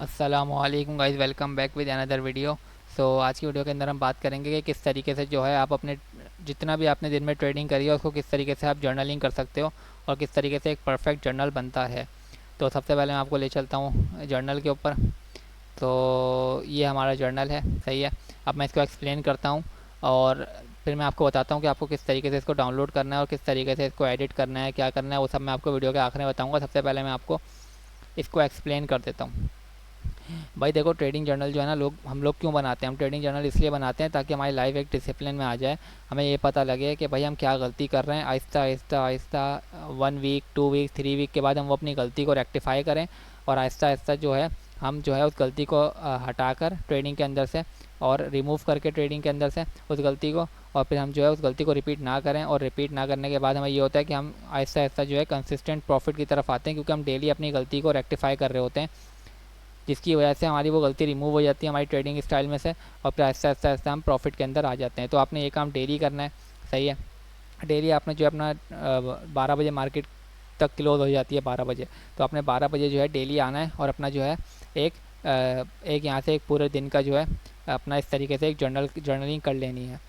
अस्सलामुअलैकुम guys, welcome back with another video. आज की वीडियो के अंदर हम बात करेंगे कि किस तरीके से जो है आप अपने जितना भी आपने दिन में ट्रेडिंग करी है उसको किस तरीके से आप जर्नलिंग कर सकते हो और किस तरीके से एक परफेक्ट जर्नल बनता है। तो सबसे पहले मैं आपको ले चलता हूँ जर्नल के ऊपर। तो ये हमारा जर्नल है, सही है। अब मैं इसको एक्सप्लेन करता हूँ और फिर मैं आपको बताता हूँ कि आपको किस तरीके से इसको डाउनलोड करना है और किस तरीके से इसको एडिट करना है, क्या करना है, वो सब मैं आपको वीडियो के आखिर में बताऊँगा। सबसे पहले मैं आपको इसको एक्सप्लेन कर देता हूँ। भाई देखो, ट्रेडिंग जर्नल जो है ना, हम लोग क्यों बनाते हैं? हम ट्रेडिंग जर्नल इसलिए बनाते हैं ताकि हमारी लाइफ एक डिसिप्लिन में आ जाए। हमें ये पता लगे कि भाई हम क्या गलती कर रहे हैं, Aahista Aahista Aahista 1 week 2 week 3 week के बाद हम वो अपनी गलती को रेक्टिफाई करें और आहिस्ता आहिस्ता जो है हम जो है उस गलती को हटाकर ट्रेडिंग के अंदर से और रिमूव करके ट्रेडिंग के अंदर से उस गलती को, और फिर हम जो है उस गलती को रिपीट ना करें। और रिपीट ना करने के बाद हमें ये होता है कि हम आहिस्ता आहिस्ता जो है कंसिस्टेंट प्रॉफिट की तरफ आते हैं, क्योंकि हम डेली अपनी गलती को रेक्टिफाई कर रहे होते हैं, जिसकी वजह से हमारी वो गलती रिमूव हो जाती है हमारी ट्रेडिंग स्टाइल में से, और फिर आहिस्ता आहिस्ता आहिस्ता हम प्रॉफिट के अंदर आ जाते हैं। तो आपने ये काम डेली करना है, सही है। डेली आपने जो है अपना 12 बजे मार्केट तक क्लोज हो जाती है, 12 बजे। तो आपने 12 बजे जो है डेली आना है और अपना जो है एक एक यहाँ से एक पूरे दिन का जो है अपना इस तरीके से एक जर्नलिंग कर लेनी है।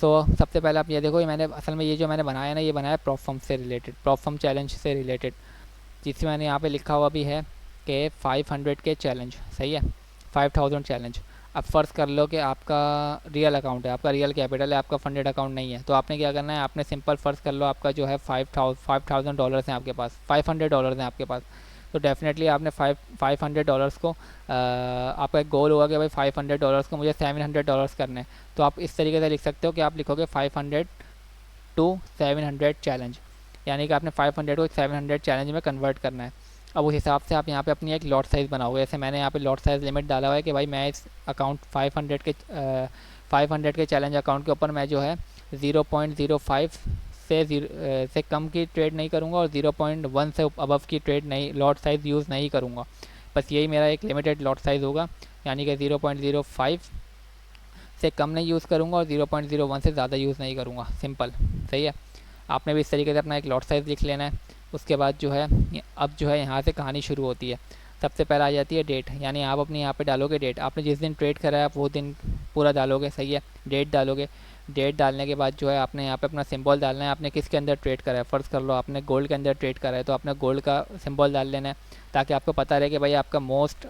सबसे पहले आप ये देखो, ये मैंने असल में ये जो मैंने बनाया ना, ये बनाया प्रॉप फर्म से रिलेटेड, प्रॉप फर्म चैलेंज से रिलेटेड, जिसमें मैंने यहाँ पे लिखा हुआ भी है कि 500 के चैलेंज, सही है, 5000 चैलेंज। अब फ़र्ज़ कर लो कि आपका रियल अकाउंट है, आपका रियल कैपिटल है, आपका फंडेड अकाउंट नहीं है। तो आपने क्या करना है, आपने सिंपल फ़र्ज़ कर लो आपका जो है $5000 हैं आपके पास, $500 हैं आपके पास। तो डेफिनेटली आपने 500 को आपका एक गोल होगा कि भाई $500 को मुझे $700 करने हैं। तो आप इस तरीके से लिख सकते हो कि आप लिखोगे 500 to 700 चैलेंज, यानी कि आपने 500 को 700 चैलेंज में कन्वर्ट करना है। अब उस हिसाब से आप यहाँ पे अपनी एक लॉट साइज़ बनाओगे। जैसे मैंने यहाँ पे लॉट साइज़ लिमिट डाला हुआ है कि भाई मैं इस अकाउंट 500 के चैलेंज अकाउंट के ऊपर मैं जो है 0.05 से कम की ट्रेड नहीं करूँगा और 0.1 से अबव की ट्रेड नहीं, लॉट साइज़ यूज़ नहीं करूँगा। बस यही मेरा एक लिमिटेड लॉट साइज़ होगा, यानी कि 0.05 से कम नहीं यूज़ करूँगा और 0.01 से ज़्यादा यूज़ नहीं करूँगा, सिंपल, सही है। आपने भी इस तरीके से अपना एक लॉट साइज़ लिख लेना है। उसके बाद जो है अब जो है यहाँ से कहानी शुरू होती है। सबसे पहले आ जाती है डेट, यानी आप अपने यहाँ पे डालोगे डेट, आपने जिस दिन ट्रेड करा है आप वो दिन पूरा डालोगे, सही है। डेट डालोगे, डेट डालने के बाद जो है आपने यहाँ पे अपना सिंबल डालना है। आपने किसके अंदर ट्रेड करा है, फ़र्ज़ कर लो आपने गोल्ड के अंदर ट्रेड करा है, तो आपने गोल्ड का सिंबल डाल लेना है, ताकि आपको पता रहे कि भाई आपका मोस्ट,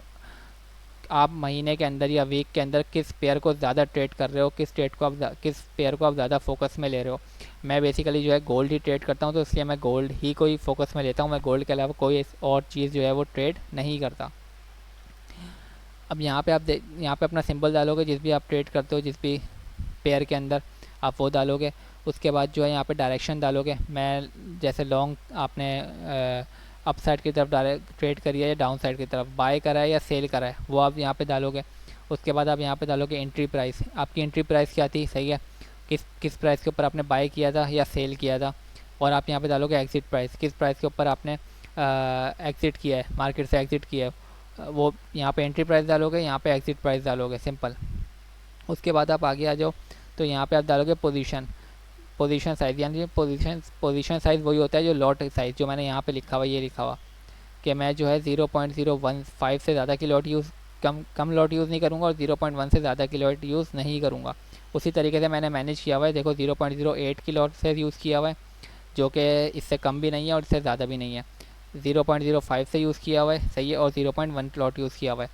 आप महीने के अंदर या वीक के अंदर किस पेयर को ज़्यादा ट्रेड कर रहे हो, किस पेयर को आप ज़्यादा फोकस में ले रहे हो। मैं बेसिकली जो है गोल्ड ही ट्रेड करता हूँ, तो इसलिए मैं गोल्ड ही को ही फोकस में लेता हूँ। मैं गोल्ड के अलावा कोई और चीज़ जो है वो ट्रेड नहीं करता। अब यहाँ पे यहाँ पे अपना सिंबल डालोगे, जिस भी आप ट्रेड करते हो, जिस भी पेयर के अंदर आप वो डालोगे। उसके बाद जो है यहाँ पे डायरेक्शन डालोगे। मैं जैसे लॉन्ग आपने अप साइड की तरफ ट्रेड करी है या डाउन साइड की तरफ, बाय करा है या सेल करा है, वो आप यहाँ पे डालोगे। उसके बाद आप यहाँ पे डालोगे एंट्री प्राइस, आपकी एंट्री प्राइस क्या थी, सही है, किस प्राइस के ऊपर आपने बाय किया था या सेल किया था। और आप यहाँ पे डालोगे एग्ज़िट प्राइस, किस प्राइस के ऊपर आपने एग्ज़िट किया है, मार्केट से एग्ज़िट किया है, वो यहाँ पे एंट्री प्राइस डालोगे, यहाँ पे एग्ज़िट प्राइस डालोगे, सिंपल। उसके बाद आप आगे आ जाओ, तो यहाँ पे आप डालोगे पोजीशन साइज़, यानी पोजीशन साइज़ वही होता है जो लॉट साइज़, जो मैंने यहाँ पे लिखा हुआ, ये लिखा हुआ कि मैं जो है 0.015 से ज़्यादा की लॉट यूज़, कम लॉट यूज़ नहीं करूँगा और 0.1 से ज़्यादा की लॉट यूज़ नहीं करूँगा। उसी तरीके से मैंने मैनेज किया हुआ है, देखो 0.08 की लॉट से यूज़ किया हुआ है, जो कि इससे कम भी नहीं है और इससे ज़्यादा भी नहीं है। 0.05 से यूज़ किया हुआ है, सही है, और 0.1 लॉट यूज़ किया हुआ है।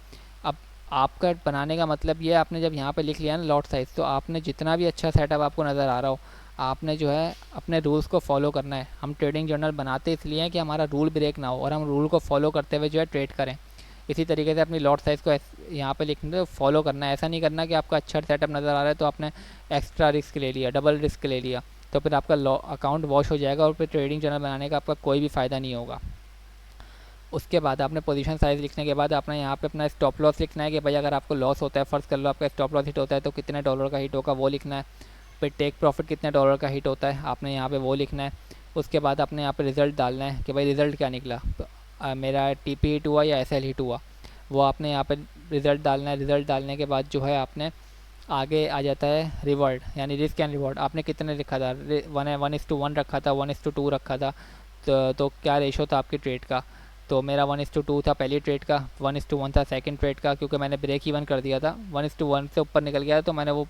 अब आपका बनाने का मतलब ये है, आपने जब यहाँ पे लिख लिया ना लॉट साइज़, तो आपने जितना भी अच्छा सेटअप आपको नज़र आ रहा हो, आपने जो है अपने रूल्स को फॉलो करना है। हम ट्रेडिंग जर्नल बनाते इसलिए हैं कि हमारा रूल ब्रेक ना हो और हम रूल को फॉलो करते हुए जो है ट्रेड करें। इसी तरीके से अपनी लॉट साइज़ को यहाँ पे लिखने फॉलो करना है। ऐसा नहीं करना कि आपका अच्छा सेटअप नज़र आ रहा है तो आपने एक्स्ट्रा रिस्क ले लिया, डबल रिस्क ले लिया, तो फिर आपका अकाउंट वॉश हो जाएगा और फिर ट्रेडिंग जर्नल बनाने का आपका कोई भी फ़ायदा नहीं होगा। उसके बाद आपने पोजीशन साइज़ लिखने के बाद आपने यहाँ पे अपना स्टॉप लॉस लिखना है कि भाई अगर आपको लॉस होता है, फ़र्ज़ कर लो आपका स्टॉप लॉस हिट होता है तो कितने डॉलर का हिट होगा वो लिखना है। फिर टेक प्रॉफिट कितने डॉलर का हिट होता है, आपने यहाँ पे वो लिखना है। उसके बाद आपने यहाँ पे रिज़ल्ट डालना है कि भाई रिज़ल्ट क्या निकला, तो मेरा टीपी हिट हुआ या एसएल हिट हुआ, वो आपने यहाँ पे रिज़ल्ट डालना है। रिज़ल्ट डालने के बाद जो है आपने आगे आ जाता है रिवॉर्ड, यानी रिस्क एंड रिवॉर्ड। आपने कितने लिखा था, 1:1 रखा था, 1:2 रखा था, तो क्या रेशो था आपकी ट्रेड का। तो मेरा 1:2 था पहली ट्रेड का, 1:1 था सेकंड ट्रेड का, क्योंकि मैंने ब्रेक इवन कर दिया था, 1:1 से ऊपर निकल गया तो मैंने वो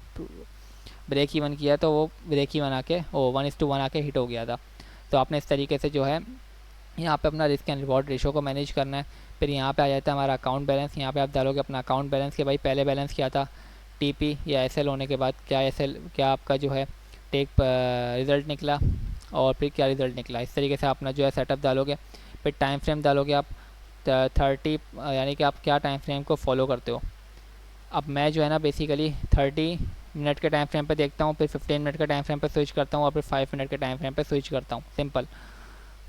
ब्रेक इवन किया, तो वो ब्रेक इवन आके 1:1 आके हिट हो गया था। तो आपने इस तरीके से जो है यहाँ पे अपना रिस्क एंड रिवॉर्ड रेशो को मैनेज करना है। फिर यहाँ पे आ जाता है हमारा अकाउंट बैलेंस। यहाँ पे आप डालोगे अपना अकाउंट बैलेंस कि भाई पहले बैलेंस क्या था, टीपी या एसएल होने के बाद क्या एसएल, क्या आपका जो है टेक रिज़ल्ट निकला और फिर क्या रिज़ल्ट निकला। इस तरीके से अपना जो है सेटअप डालोगे। फिर टाइम फ्रेम डालोगे आप 30, यानी कि आप क्या टाइम फ्रेम को फॉलो करते हो। अब मैं जो है ना बेसिकली 30 मिनट के टाइम फ्रेम पे देखता हूँ, फिर 15 मिनट के टाइम फ्रेम पे स्विच करता हूँ और फिर 5 मिनट के टाइम फ्रेम पे स्विच करता हूँ, सिंपल।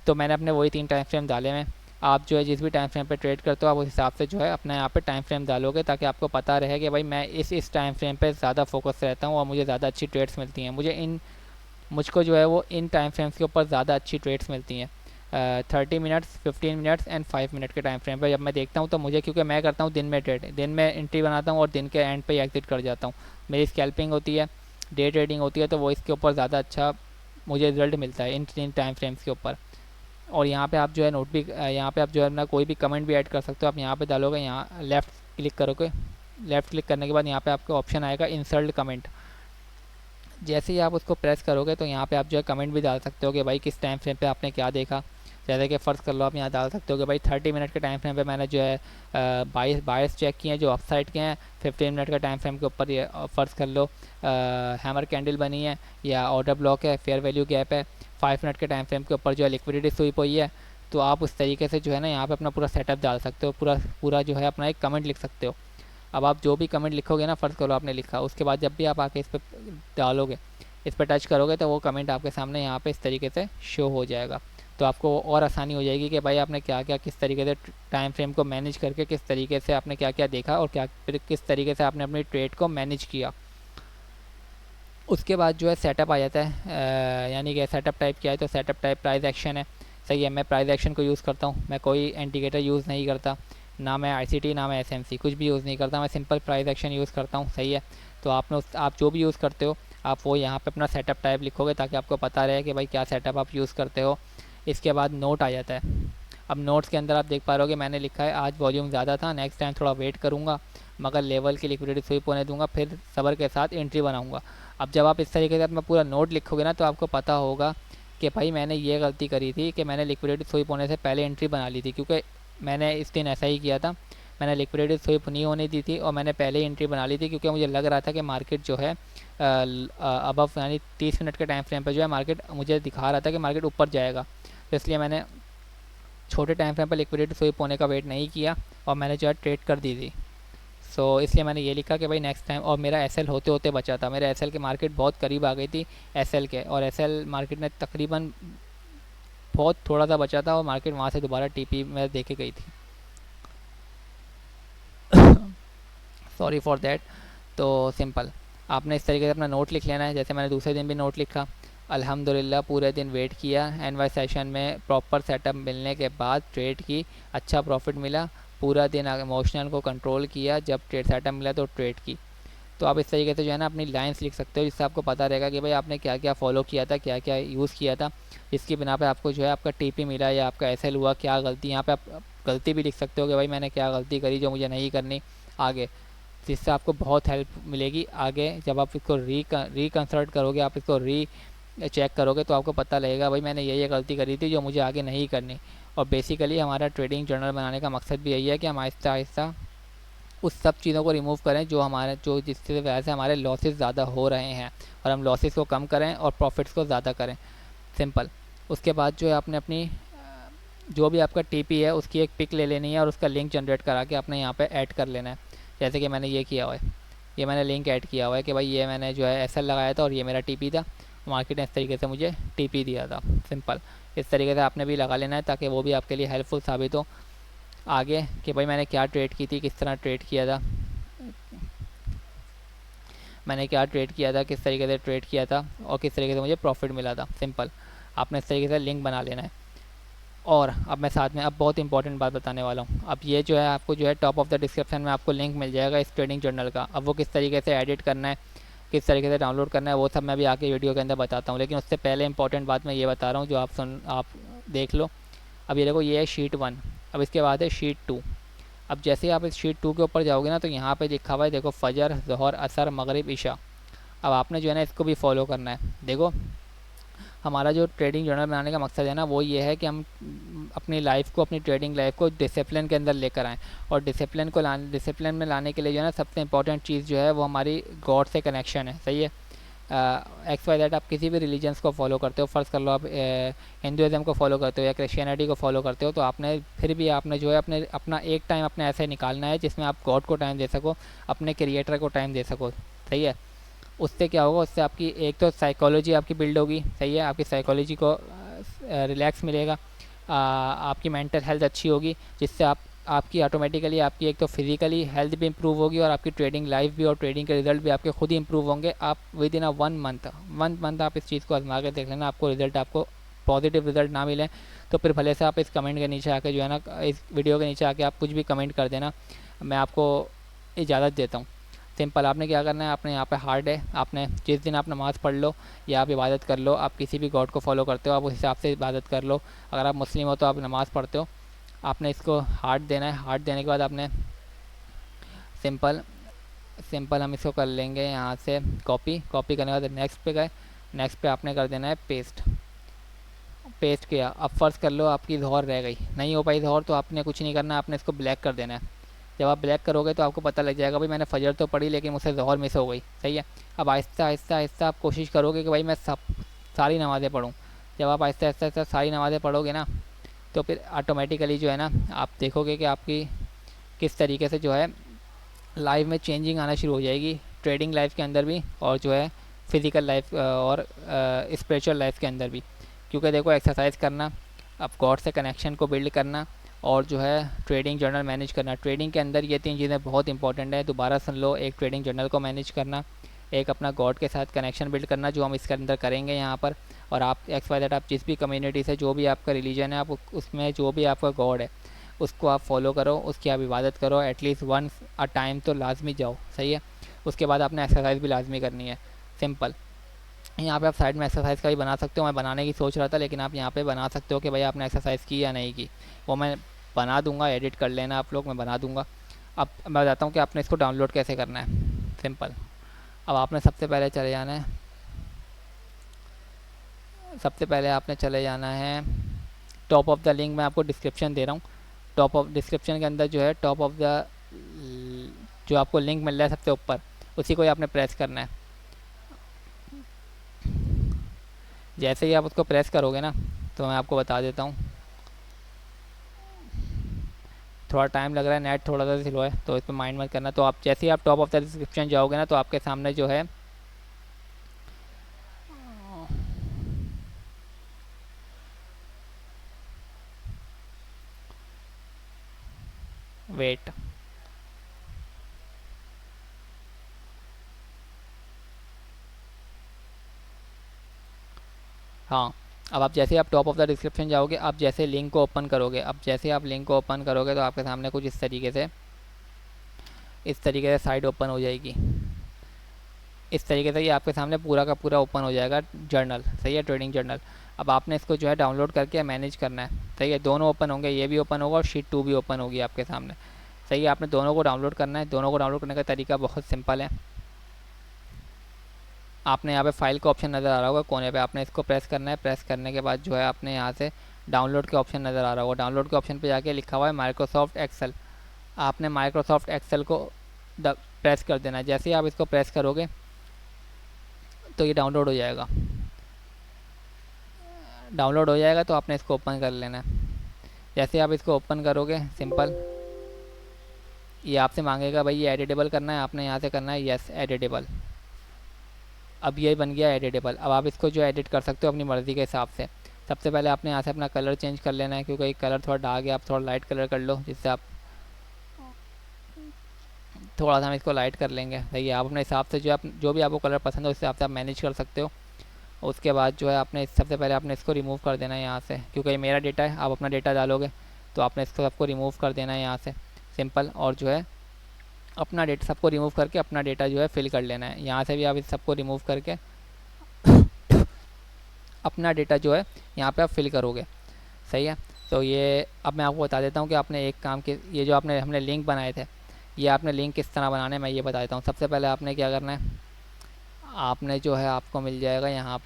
तो मैंने अपने वही 3 टाइम फ्रेम डाले हैं। आप जो है जिस भी टाइम फ्रेम पे ट्रेड करते हो आप उस हिसाब से जो है अपना यहाँ पे टाइम फ्रेम डालोगे, ताकि आपको पता रहे कि भाई मैं इस टाइम फ्रेम पे ज़्यादा फोकस रहता हूँ और मुझे ज़्यादा अच्छी ट्रेड्स मिलती हैं। मुझको जो है वो इन टाइम फ्रेम्स के ऊपर ज़्यादा अच्छी ट्रेड्स मिलती हैं। 30 मिनट्स, 15 मिनट्स एंड 5 मिनट के टाइम फ्रेम पे जब मैं देखता हूँ तो मुझे, क्योंकि मैं करता हूँ दिन में ट्रेड, दिन में एंट्री बनाता हूँ और दिन के एंड पे एग्जिट कर जाता हूँ। मेरी स्कैल्पिंग होती है, डे ट्रेडिंग होती है, तो वो इसके ऊपर ज़्यादा अच्छा मुझे रिजल्ट मिलता है इन टाइम फ्रेम्स के ऊपर। और यहाँ पे आप जो है नोट भी, यहाँ पे आप जो है अपना कोई भी कमेंट भी ऐड कर सकते हो। आप यहाँ पे डालोगे, यहाँ लेफ़्ट क्लिक करोगे, लेफ़्ट क्लिक करने के बाद यहाँ पे आपको ऑप्शन आएगा इंसर्ट कमेंट। जैसे ही आप उसको प्रेस करोगे तो यहाँ पे आप जो है कमेंट भी डाल सकते हो कि भाई किस टाइम फ्रेम पे आपने क्या देखा। जैसे कि फ़र्ज़ कर लो आप यहाँ डाल सकते हो कि भाई 30 मिनट के टाइम फ्रेम पे मैंने जो है बायस चेक किए हैं जो अप साइड के हैं। 15 मिनट के टाइम फ्रेम के ऊपर ये फ़र्ज़ कर लो हैमर कैंडल बनी है या ऑर्डर ब्लॉक है, फेयर वैल्यू गैप है। 5 मिनट के टाइम फ्रेम के ऊपर जो है लिक्विडिटी स्वीप हुई है। तो आप उस तरीके से जो है ना यहाँ पे अपना पूरा सेटअप डाल सकते हो, पूरा जो है अपना एक कमेंट लिख सकते हो। अब आप जो भी कमेंट लिखोगे ना, फ़र्ज़ करो आपने लिखा, उसके बाद जब भी आप आके इस पर डालोगे, इस पर टच करोगे तो वो कमेंट आपके सामने यहाँ पे इस तरीके से शो हो जाएगा। तो आपको और आसानी हो जाएगी कि भाई आपने क्या क्या किस तरीके से टाइम फ्रेम को मैनेज करके किस तरीके से आपने क्या क्या देखा और क्या फिर किस तरीके से आपने अपनी ट्रेड को मैनेज किया। उसके बाद जो है सेटअप आ जाता है, यानी कि सेटअप टाइप क्या है, तो सेटअप टाइप प्राइस एक्शन है। सही है, मैं प्राइस एक्शन को यूज़ करता हूँ, मैं कोई इंडिकेटर यूज़ नहीं करता, ना मैं ICT ना मैं SMC कुछ भी यूज़ नहीं करता, मैं सिंपल प्राइस एक्शन यूज़ करता हूँ। सही है, तो आप जो भी यूज़ करते हो आप वो यहाँ पे अपना सेटअप टाइप लिखोगे ताकि आपको पता रहे कि भाई क्या सेटअप आप यूज़ करते हो। इसके बाद नोट आ जाता है। अब नोट्स के अंदर आप देख पा रहे हो कि मैंने लिखा है आज वॉल्यूम ज़्यादा था, नेक्स्ट टाइम थोड़ा वेट करूँगा, मगर लेवल की लिक्विडिटी स्वीप होने दूंगा, फिर सब्र के साथ एंट्री बनाऊँगा। अब जब आप इस तरीके से अपना पूरा नोट लिखोगे ना तो आपको पता होगा कि भाई मैंने ये गलती करी थी कि मैंने लिक्विडिटी स्वीप होने से पहले एंट्री बना ली थी, क्योंकि मैंने इस दिन ऐसा ही किया था। मैंने लिक्विडिटी स्वीप नहीं होने दी थी और मैंने पहले ही एंट्री बना ली थी, क्योंकि मुझे लग रहा था कि मार्केट जो है अबव यानी 30 मिनट के टाइम फ्रेम पर जो है मार्केट मुझे दिखा रहा था कि मार्केट ऊपर जाएगा। तो इसलिए मैंने छोटे टाइम फ्रेम पर लिक्विडिटी स्वीप होने का वेट नहीं किया और मैंने जो है ट्रेड कर दी थी। सो इसलिए मैंने ये लिखा कि भाई नेक्स्ट टाइम, और मेरा SL होते होते बचा था, मेरा SL के मार्केट बहुत करीब आ गई थी SL के, और SL मार्केट ने तकरीबन बहुत थोड़ा सा बचा था और मार्केट वहाँ से दोबारा TP में देखे गई थी। Sorry for that. तो सिंपल आपने इस तरीके से अपना नोट लिख लेना है। जैसे मैंने दूसरे दिन भी नोट लिखा, अल्हम्दुलिल्लाह पूरे दिन वेट किया, NY सेशन में प्रॉपर सेटअप मिलने के बाद ट्रेड की, अच्छा प्रॉफिट मिला, पूरा दिन इमोशनल को कंट्रोल किया, जब ट्रेड सेटअप मिला तो ट्रेड की। तो आप इस तरीके से जो है ना अपनी लाइंस लिख सकते हो, जिससे आपको पता रहेगा कि भाई आपने क्या क्या फॉलो किया था, क्या क्या यूज़ किया था, जिसकी बिना पे आपको जो है आपका TP मिला या आपका SL हुआ, क्या गलती। यहाँ पे आप गलती भी लिख सकते हो कि भाई मैंने क्या गलती करी जो मुझे नहीं करनी आगे, जिससे आपको बहुत हेल्प मिलेगी आगे। जब आप इसको रिकंसल्ट करोगे, आप इसको चेक करोगे तो आपको पता लगेगा भाई मैंने ये गलती करी थी जो मुझे आगे नहीं करनी। और बेसिकली हमारा ट्रेडिंग जर्नल बनाने का मकसद भी यही है कि हम आहिस्ता आहिस्ता उस सब चीज़ों को रिमूव करें जो जिसकी वजह से हमारे लॉसेस ज़्यादा हो रहे हैं, और हम लॉसेस को कम करें और प्रॉफिट्स को ज़्यादा करें, सिंपल। उसके बाद जो है आपने अपनी जो भी आपका TP है उसकी एक पिक ले लेनी है और उसका लिंक जनरेट करा के अपने यहाँ पे ऐड कर लेना है। जैसे कि मैंने ये किया हुआ है, ये मैंने लिंक ऐड किया हुआ है कि भाई ये मैंने जो है SL लगाया था और ये मेरा TP था, मार्केट ने इस तरीके से मुझे TP दिया था, सिंपल। इस तरीके से आपने भी लगा लेना है ताकि वो भी आपके लिए हेल्पफुल साबित हो आगे कि भाई मैंने क्या ट्रेड की थी, किस तरह ट्रेड किया था, मैंने क्या ट्रेड किया था, किस तरीके से ट्रेड किया था और किस तरीके से मुझे प्रॉफिट मिला था, सिंपल। आपने इस तरीके से लिंक बना लेना है। और अब मैं साथ में अब बहुत इंपॉर्टेंट बात बताने वाला हूँ। अब ये जो है आपको जो है टॉप ऑफ द डिस्क्रिप्शन में आपको लिंक मिल जाएगा इस ट्रेडिंग जर्नल का। अब वो किस तरीके से एडिट करना है, किस तरीके से डाउनलोड करना है, वो सब मैं भी आके वीडियो के अंदर बताता हूँ। लेकिन उससे पहले इंपॉर्टेंट बात मैं ये बता रहा हूँ जो आप देख लो। अब ये देखो, ये है शीट 1, अब इसके बाद है शीट 2। अब जैसे ही आप इस शीट 2 के ऊपर जाओगे ना तो यहाँ पे लिखा हुआ है देखो फजर, ज़ोहर, असर, मगरिब, इशा। अब आपने जो है ना इसको भी फॉलो करना है। देखो हमारा जो ट्रेडिंग जर्नल बनाने का मकसद है ना वो ये है कि हम अपनी लाइफ को, अपनी ट्रेडिंग लाइफ को डिसिप्लिन के अंदर लेकर आएँ। और डिसिप्लिन में लाने के लिए जो है ना सबसे इंपॉर्टेंट चीज़ जो है वो हमारी गॉड से कनेक्शन है। सही है। एक्स वाई दैट आप किसी भी रिलीजन्स को फॉलो करते हो, फ़र्ज़ कर लो आप हिंदुज़म को फॉलो करते हो या क्रिश्चियनिटी को फॉलो करते हो, तो आपने फिर भी आपने जो है अपना एक टाइम अपने ऐसे निकालना है जिसमें आप गॉड को टाइम दे सको, अपने क्रिएटर को टाइम दे सको। सही है। उससे क्या होगा, उससे आपकी एक तो साइकोलॉजी आपकी बिल्ड होगी। सही है। आपकी साइकोलॉजी को रिलैक्स मिलेगा, आपकी मेंटल हेल्थ अच्छी होगी, जिससे आपकी ऑटोमेटिकली आपकी एक तो फिज़िकली हेल्थ भी इंप्रूव होगी और आपकी ट्रेडिंग लाइफ भी और ट्रेडिंग के रिजल्ट भी आपके खुद ही इंप्रूव होंगे। आप विद इन अ 1 मंथ आप इस चीज़ को आजमा के देख लेना, आपको रिजल्ट, आपको पॉजिटिव रिजल्ट ना मिले तो फिर भले से आप इस कमेंट के नीचे आके जो है ना, इस वीडियो के नीचे आके आप कुछ भी कमेंट कर देना, मैं आपको इजाज़त देता हूँ। सिंपल आपने क्या करना है, आपने यहाँ पे हार्ड है, आपने जिस दिन आप नमाज़ पढ़ लो या आप इबादत कर लो, आप किसी भी गॉड को फॉलो करते हो आप उस हिसाब से इबादत कर लो। अगर आप मुस्लिम हो तो आप नमाज़ पढ़ते हो, आपने इसको हार्ड देना है। हार्ड देने के बाद आपने सिंपल सिंपल हम इसको कर लेंगे यहाँ से कॉपी करने के बाद नेक्स्ट पे गए, नेक्स्ट पे आपने कर देना है पेस्ट। पेस्ट किया। अब फ़र्ज़ कर लो आपकी ज़ोहर रह गई, नहीं हो पाई ज़ोहर, तो आपने कुछ नहीं करना, आपने इसको ब्लैक कर देना है। जब आप ब्लैक करोगे तो आपको पता लग जाएगा भाई मैंने फजर तो पढ़ी लेकिन मुझसे ज़ोहर मिस हो गई। सही है। अब आहिस्ता आहिस्ता आहिस्ता आप कोशिश करोगे कि भाई मैं सारी नमाज़ें पढ़ूँ। जब आप आहिस्ता आहिस्ता आहिस्ता सारी नमाज़ें पढ़ोगे ना तो फिर ऑटोमेटिकली जो है ना आप देखोगे कि आपकी किस तरीके से जो है लाइफ में चेंजिंग आना शुरू हो जाएगी, ट्रेडिंग लाइफ के अंदर भी और जो है फिज़िकल लाइफ और स्पिरिचुअल लाइफ के अंदर भी। क्योंकि देखो एक्सरसाइज करना, अब गॉड से कनेक्शन को बिल्ड करना और जो है ट्रेडिंग जर्नल मैनेज करना, ट्रेडिंग के अंदर ये 3 चीज़ें बहुत इंपॉर्टेंट है। दोबारा सुन लो, एक ट्रेडिंग जर्नल को मैनेज करना, एक अपना गॉड के साथ कनेक्शन बिल्ड करना जो हम इसके अंदर करेंगे यहाँ पर, और आप एक्स वाई दैट आप जिस भी कम्युनिटी से, जो भी आपका रिलीजन है, आप उसमें जो भी आपका गॉड है उसको आप फॉलो करो, उसकी आप इबादत करो, एटलीस्ट वंस अ टाइम तो लाजमी जाओ। सही है। उसके बाद आपने एक्सरसाइज भी लाजमी करनी है। सिंपल। यहाँ पे आप साइड में एक्सरसाइज का भी बना सकते हो, मैं बनाने की सोच रहा था, लेकिन आप यहाँ पे बना सकते हो कि भाई आपने एक्सरसाइज की या नहीं की, वो मैं बना दूंगा, एडिट कर लेना आप लोग, मैं बना दूंगा। अब मैं बताता हूँ कि आपने इसको डाउनलोड कैसे करना है। सिंपल। अब आपने सबसे पहले चले जाना है, सबसे पहले आपने चले जाना है टॉप ऑफ द लिंक, मैं आपको डिस्क्रिप्शन दे रहा हूँ, टॉप ऑफ डिस्क्रिप्शन के अंदर जो है टॉप ऑफ द जो आपको लिंक मिल रहा है सबसे ऊपर, उसी को ही आपने प्रेस करना है। जैसे ही आप उसको प्रेस करोगे ना तो मैं आपको बता देता हूँ, थोड़ा टाइम लग रहा है, नेट थोड़ा सा स्लो है तो इस पर माइंड मत करना। तो आप जैसे ही आप टॉप ऑफ द डिस्क्रिप्शन जाओगे ना तो आपके सामने जो है वेट, हाँ, अब आप जैसे आप टॉप ऑफ द डिस्क्रिप्शन जाओगे, आप जैसे लिंक को ओपन करोगे, अब जैसे आप लिंक को ओपन करोगे तो आपके सामने कुछ इस तरीके से साइट ओपन हो जाएगी। इस तरीके से ये आपके सामने पूरा का पूरा ओपन हो जाएगा जर्नल। सही है। Trading journal. अब आपने इसको जो है डाउनलोड करके मैनेज करना है। सही है। दोनों ओपन होंगे, ये भी ओपन होगा और शीट 2 भी ओपन होगी आपके सामने। सही है। आपने दोनों को डाउनलोड करना है। दोनों को डाउनलोड करने का तरीका बहुत सिंपल है। आपने यहाँ पे फाइल का ऑप्शन नज़र आ रहा होगा कोने पे, आपने इसको प्रेस करना है। प्रेस करने के बाद जो है आपने यहाँ से डाउनलोड के ऑप्शन नज़र आ रहा होगा, डाउनलोड के ऑप्शन पे जाके लिखा हुआ है माइक्रोसॉफ्ट एक्सेल, आपने माइक्रोसॉफ्ट एक्सेल को प्रेस कर देना है। जैसे ही आप इसको प्रेस करोगे तो ये डाउनलोड हो जाएगा। डाउनलोड हो जाएगा तो आपने इसको ओपन कर लेना है। जैसे आप इसको ओपन करोगे सिंपल ये आपसे मांगेगा भाई ये एडिटेबल करना है, आपने यहाँ से करना है यस एडिटेबल। अब ये बन गया एडिटेबल। अब आप इसको जो एडिट कर सकते हो अपनी मर्ज़ी के हिसाब से। सबसे पहले आपने यहाँ से अपना कलर चेंज कर लेना है, क्योंकि कलर थोड़ा डार्क है, आप थोड़ा लाइट कलर कर लो, जिससे आप थोड़ा सा हम इसको लाइट कर लेंगे। सही है। आप अपने हिसाब से जो भी आपको कलर पसंद हो उस हिसाब से आप मैनेज कर सकते हो। उसके बाद जो है आपने सबसे पहले आपने इसको रिमूव कर देना है यहाँ से, क्योंकि ये मेरा डेटा है, आप अपना डेटा डालोगे तो आपने इसको सबको रिमूव कर देना है यहाँ से सिंपल। और जो है अपना डेटा सबको रिमूव करके अपना डेटा जो है फिल कर लेना है। यहाँ से भी आप इस सबको रिमूव करके अपना डेटा जो है यहाँ पे आप फिल करोगे। सही है। तो ये अब मैं आपको बता देता हूँ कि आपने एक काम के ये जो आपने हमने लिंक बनाए थे, ये आपने लिंक किस तरह बनाने हैं मैं ये बता देता हूँ। सबसे पहले आपने क्या करना है, आपने जो है आपको मिल जाएगा यहाँ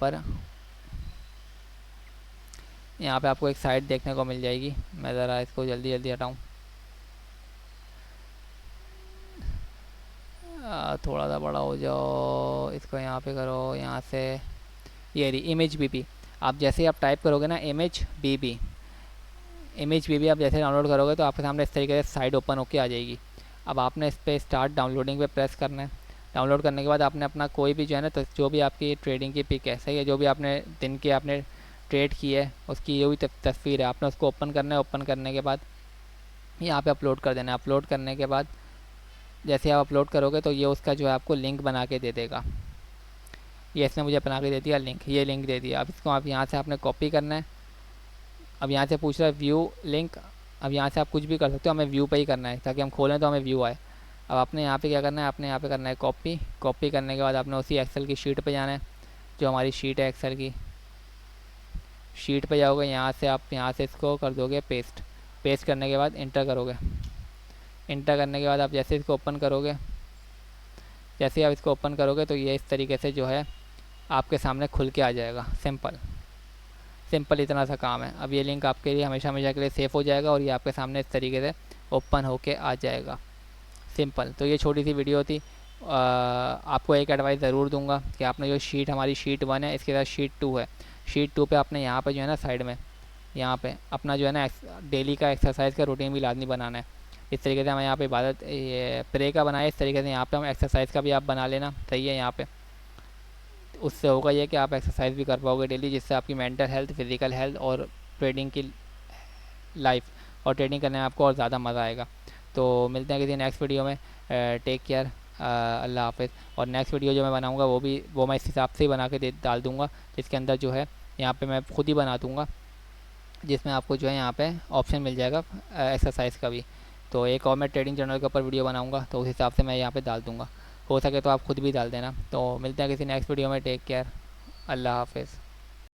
पे आपको एक साइट देखने को मिल जाएगी। मैं ज़रा इसको जल्दी जल्दी हटाऊँ, थोड़ा सा बड़ा हो जाओ, इसको यहाँ पे करो, यहाँ से ये रही इमेज बीबी। आप जैसे ही आप टाइप करोगे ना इमेज बीबी आप जैसे डाउनलोड करोगे तो आपके सामने इस तरीके से साइट ओपन होके आ जाएगी। अब आपने इस पर स्टार्ट डाउनलोडिंग पे प्रेस करना है। डाउनलोड करने के बाद आपने अपना कोई भी जो है ना, तो जो भी आपकी ट्रेडिंग की पिक है, सही है, जो भी आपने दिन की आपने ट्रेड की है उसकी जो भी तस्वीर है, आपने उसको ओपन करना है। ओपन करने के बाद यहाँ पे अपलोड कर देना है। अपलोड करने के बाद जैसे आप अपलोड करोगे तो ये उसका जो है आपको लिंक बना के दे देगा। ये इसने मुझे बना के दे दिया लिंक, ये लिंक दे दिया। अब इसको आप यहाँ से आपने कॉपी करना है। अब यहाँ से पूछ रहा है व्यू लिंक। अब यहाँ से आप कुछ भी कर सकते हो, हमें व्यू पे ही करना है ताकि हम खोलें तो हमें व्यू आए। अब आपने यहाँ पे क्या करना है, आपने यहाँ पे करना है कॉपी। कॉपी करने के बाद आपने उसी एक्सेल की शीट पे जाना है, जो हमारी शीट है एक्सेल की। शीट पे जाओगे, यहाँ से आप यहाँ से इसको कर दोगे पेस्ट। पेस्ट करने के बाद इंटर करोगे। इंटर करने के बाद आप जैसे इसको ओपन करोगे, जैसे ही आप इसको ओपन करोगे तो ये इस तरीके से जो है आपके सामने खुल के आ जाएगा। सिंपल सिंपल इतना सा काम है। अब ये लिंक आपके लिए हमेशा हमेशा के लिए सेफ़ हो जाएगा और ये आपके सामने इस तरीके से ओपन होके आ जाएगा। सिंपल। तो ये छोटी सी वीडियो थी। आपको एक एडवाइस ज़रूर दूंगा कि आपने जो शीट हमारी शीट 1 है, इसके साथ शीट 2 है। शीट 2 पे आपने यहाँ पे जो है ना साइड में यहाँ पे अपना जो है ना डेली का एक्सरसाइज का रूटीन भी लाजमी बनाना है। इस तरीके से हम यहाँ पे इबादत ये प्रे का बनाए, इस तरीके से यहाँ पे हम एक्सरसाइज का भी आप बना लेना, सही है। यहाँ पे उससे होगा ये कि आप एक्सरसाइज भी कर पाओगे डेली, जिससे आपकी मेंटल हेल्थ, फिज़िकल हेल्थ और ट्रेडिंग की लाइफ और ट्रेडिंग करने में आपको और ज़्यादा मज़ा आएगा। तो मिलते हैं किसी नेक्स्ट वीडियो में। टेक केयर, अल्लाह हाफिज़। और नेक्स्ट वीडियो जो मैं बनाऊँगा वो मैं इस हिसाब से ही बना के डाल दूँगा, जिसके अंदर जो है यहाँ पे मैं खुद ही बना दूँगा, जिसमें आपको जो है यहाँ पे ऑप्शन मिल जाएगा एक्सरसाइज का भी। तो एक और मैं ट्रेडिंग जर्नल के ऊपर वीडियो बनाऊँगा, तो उस हिसाब से मैं यहाँ पे डाल दूँगा। हो सके तो आप खुद भी डाल देना। तो मिलते हैं किसी नेक्स्ट वीडियो में। टेक केयर, अल्लाह हाफिज़।